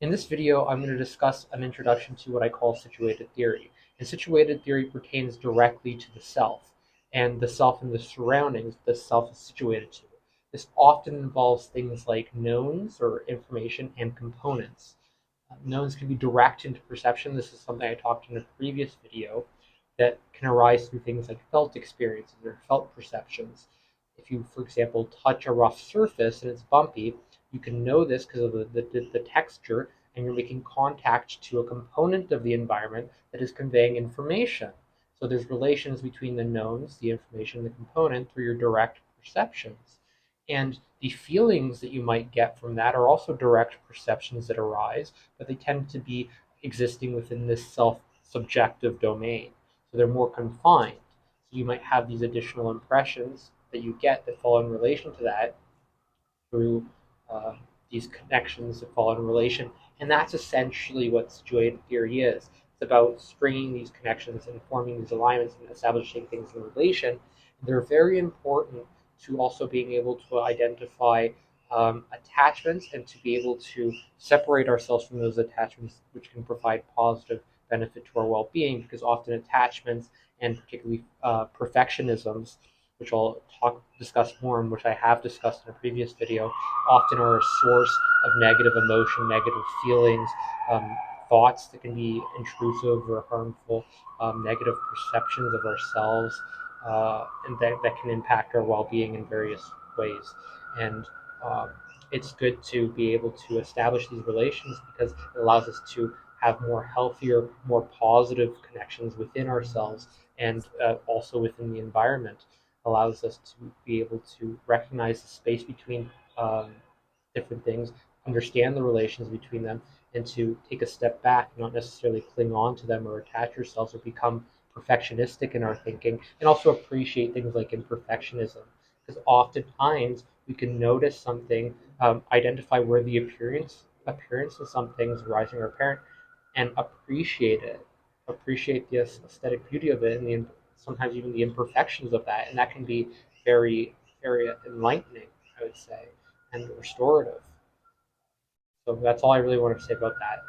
In this video, I'm going to discuss an introduction to what I call situated theory. And situated theory pertains directly to the self and the self and the surroundings the self is situated to. This often involves things like knowns or information and components. Knowns can be direct into perception. This is something I talked in a previous video that can arise through things like felt experiences or felt perceptions. If you, for example, touch a rough surface and it's bumpy, you can know this because of the texture, and you're making contact to a component of the environment that is conveying information. So there's relations between the knowns, the information, the component through your direct perceptions. And the feelings that you might get from that are also direct perceptions that arise, but they tend to be existing within this self subjective domain. So they're more confined. So you might have these additional impressions that you get that fall in relation to that through uh, these connections that fall in relation. And that's essentially what situated theory is. It's about stringing these connections and forming these alignments and establishing things in relation. They're very important to also being able to identify attachments and to be able to separate ourselves from those attachments, which can provide positive benefit to our well-being, because often attachments and particularly perfectionisms, which I'll discuss more, and which I have discussed in a previous video, often are a source of negative emotion, negative feelings, thoughts that can be intrusive or harmful, negative perceptions of ourselves, and that can impact our well-being in various ways. And um, it's good to be able to establish these relations because it allows us to have more healthier, more positive connections within ourselves and also within the environment. Allows us to be able to recognize the space between different things, understand the relations between them, and to take a step back, not necessarily cling on to them or attach ourselves or become perfectionistic in our thinking, and also appreciate things like imperfectionism. Because oftentimes we can notice something, identify where the appearance of something is arising or apparent, and appreciate it, appreciate the aesthetic beauty of it, and sometimes even the imperfections of that, and that can be very, very enlightening, I would say, and restorative. So that's all I really want to say about that.